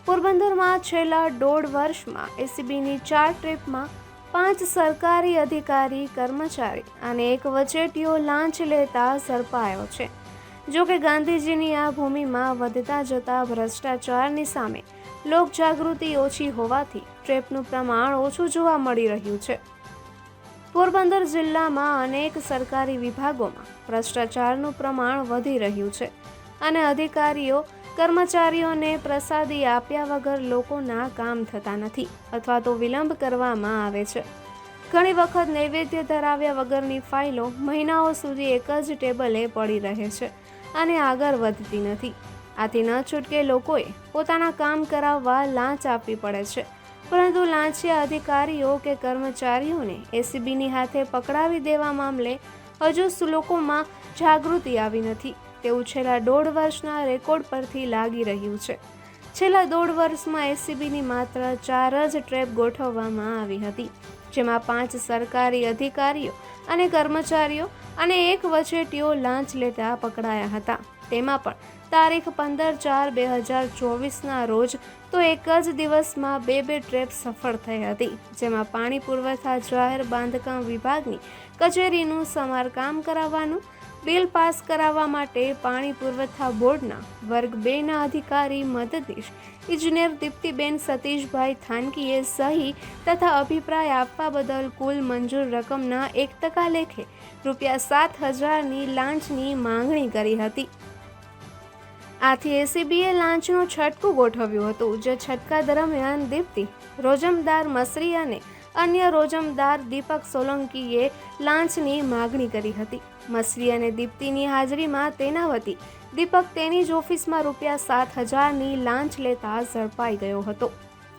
પોરબંદરમાં છેલ્લા 1.5 વર્ષમાં એસીબીની 4 ટ્રીપમાં 5 સરકારી અધિકારી કર્મચારી અને એક વચેટિયો લાંચ લેતા ઝડપાયો છે. જો કે ગાંધીજીની આ ભૂમિમાં વધતા જતા ભ્રષ્ટાચારની સામે લોકજાગૃતિ ઓછી હોવાથી ટ્રેપનું પ્રમાણ ઓછું જોવા મળી રહ્યું છે. પોરબંદર જિલ્લામાં અનેક સરકારી વિભાગોમાં ભ્રષ્ટાચારનું પ્રમાણ વધી રહ્યું છે અને અધિકારીઓ કર્મચારીઓને પ્રસાદી આપ્યા વગર લોકોના કામ થતા નથી અથવા તો વિલંબ કરવામાં આવે છે. ઘણી વખત નૈવેદ્ય ધરાવ્યા વગરની ફાઇલો મહિનાઓ સુધી એક જ ટેબલે પડી રહે છે અને આગળ વધતી નથી. આથી ન છૂટકે લોકોએ પોતાના કામ કરાવવા લાંચ આપવી પડે છે, પરંતુ લાંચિયા અધિકારીઓ કે કર્મચારીઓને એસીબીની હાથે પકડાવી દેવા મામલે હજુ લોકોમાં જાગૃતિ આવી નથી તેવું છેલ્લા 1.5 વર્ષના રેકોર્ડ પરથી લાગી રહ્યું છે. છેલ્લા 1.5 વર્ષમાં એસીબીની માત્ર 4 જ ટ્રેપ ગોઠવવામાં આવી હતી, જેમાં 5 સરકારી અધિકારીઓ અને કર્મચારીઓ અને એક વચેટિયો લાંચ લેતા પકડાયા હતા. તેમાં પણ તારીખ 15/4/2024ના રોજ તો એક જ દિવસમાં 2 ટ્રેપ સફળ થઈ હતી, જેમાં પાણી પુરવઠા જાહેર બાંધકામ વિભાગની કચેરીનું સમારકામ કરાવવાનું, બિલ પાસ કરાવવા માટે પાણી પુરવઠા બોર્ડના વર્ગ 2ના અધિકારી મદદનીશ ઇજનેર દીપ્તિબેન સતીશભાઈ થાનકીએ સહી તથા અભિપ્રાય આપવા બદલ કુલ મંજૂર રકમના 1% લેખે ₹7,000ની લાંચની માંગણી કરી હતી. આથી એસીબીએ લાંચનું છટકું ગોઠવ્યું હતું, જે છટકા દરમિયાન દીપ્તિ, રોજમદાર મસરી અને અન્ય રોજમદાર દીપક સોલંકીએ લાંચની માગણી કરી હતી. મસરી અને દીપ્તિની હાજરીમાં તેના વતી દીપક તેની જ ઓફિસમાં ₹7,000ની લાંચ લેતા ઝડપાઈ ગયો હતો.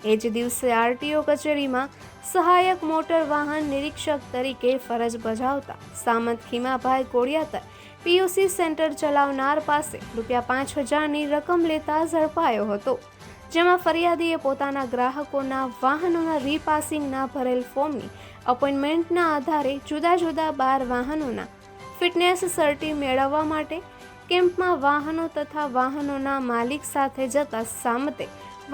એ જ દિવસે આરટીઓ કચેરીમાં સહાયક મોટર વાહન નિરીક્ષક તરીકે ફરજ બજાવતા સામંત ખીમાભાઈ કોડિયાતર પીયુસી સેન્ટર ચલાવનાર પાસે ₹5,000ની રકમ લેતા ઝડપાયો હતો, જેમાં ફરિયાદીએ પોતાના ગ્રાહકોના વાહનોના રીપાસિંગના ભરેલ ફોર્મની અપોઇન્ટમેન્ટના આધારે જુદા જુદા 12 વાહનોના ફિટનેસ સર્ટી મેળવવા માટે કેમ્પમાં વાહનો તથા વાહનોના માલિક સાથે જતા સામતે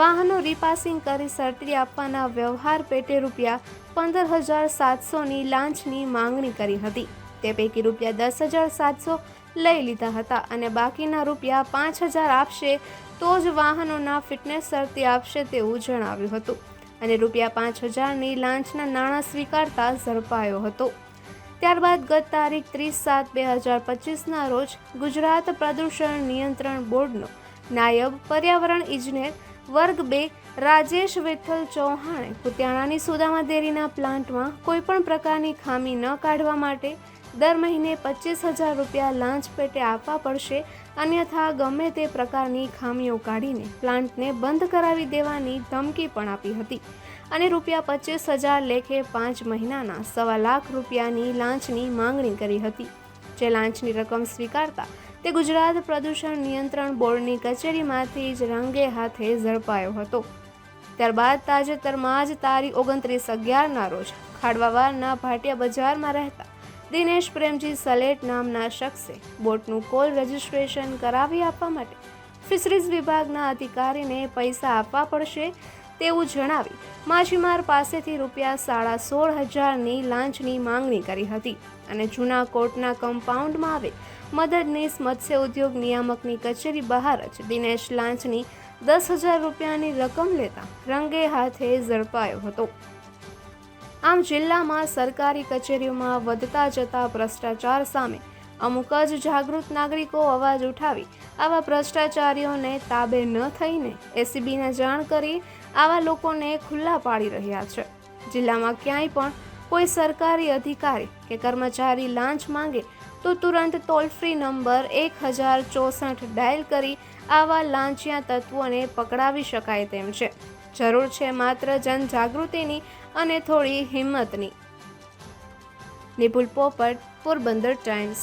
વાહનો રીપાસિંગ કરી સર્ટી આપવાના વ્યવહાર પેટે ₹15,700ની લાંચની માંગણી કરી હતી. તે પૈકી ₹10,700 લઈ લીધા હતા અને બાકીના ₹5,000 આપશે તો જ વાહનોના ફિટનેસ સર્ટી આપશે તેવું જણાવ્યું હતું અને ₹5,000ની લાંચના નાણાં સ્વીકારતા ઝડપાયો હતો. ત્યારબાદ ગત તારીખ 30/7/2025ના રોજ ગુજરાત પ્રદૂષણ નિયંત્રણ બોર્ડનો નાયબ પર્યાવરણ ઇજનેર વર્ગ 2 રાજેશ વિઠ્ઠલ ચૌહાણે કુતિયાણાની સુદામા ડેરીના પ્લાન્ટમાં કોઈપણ પ્રકારની ખામી ન કાઢવા માટે દર મહિને ₹25,000 લાંચ પેટે આપવા પડશે, અન્યથા ગમે તે પ્રકારની ખામીઓ કાઢીને પ્લાન્ટને બંધ કરાવી દેવાની ધમકી પણ આપી હતી અને ₹25,000 લેખે 5 મહિનાના ₹2,50,000ની લાંચની માંગણી કરી હતી. જે લાંચની રકમ સ્વીકારતા તે ગુજરાત પ્રદૂષણ નિયંત્રણ બોર્ડની કચેરીમાંથી જ રંગે હાથે ઝડપાયો હતો. ત્યારબાદ તાજેતરમાં જ તારીખ 29/11ના રોજ ખાડવાવારના ભાટિયા બજારમાં રહેતા દિનેશ પ્રેમજી સલેટ નામના શખ્સે બોટનું કોલ રજિસ્ટ્રેશન કરાવી આપવા માટે ફિશરીઝ વિભાગના અધિકારીને પૈસા આપવા પડશે તેવું જણાવી માછીમાર પાસેથી ₹16,500ની લાંચની માંગણી કરી હતી અને જૂના કોર્ટના કમ્પાઉન્ડમાં આવેલ મદદનીશ મત્સ્ય ઉદ્યોગ નિયામકની કચેરી બહાર જ દિનેશ લાંચની ₹10,000ની રકમ લેતા રંગે હાથે ઝડપાયો હતો. આમ જિલ્લામાં સરકારી કચેરીઓમાં વધતા જતા ભ્રષ્ટાચાર સામે અમુક જ જાગૃત નાગરિકો અવાજ ઉઠાવી આવા ભ્રષ્ટાચારીઓને તાબે ન થઈને એસીબીને જાણ કરી આવા લોકોને ખુલ્લા પાડી રહ્યા છે. જિલ્લામાં ક્યાંય પણ કોઈ સરકારી અધિકારી કે કર્મચારી લાંચ માંગે તો તુરંત ટોલ ફ્રી નંબર 1064 ડાયલ કરી આવા લાંચિયા તત્વોને પકડાવી શકાય તેમ છે. જરૂર છે માત્ર જનજાગૃતિની અને થોડી હિંમતની. નિપુલ પોપટ, પોરબંદર ટાઈમ્સ.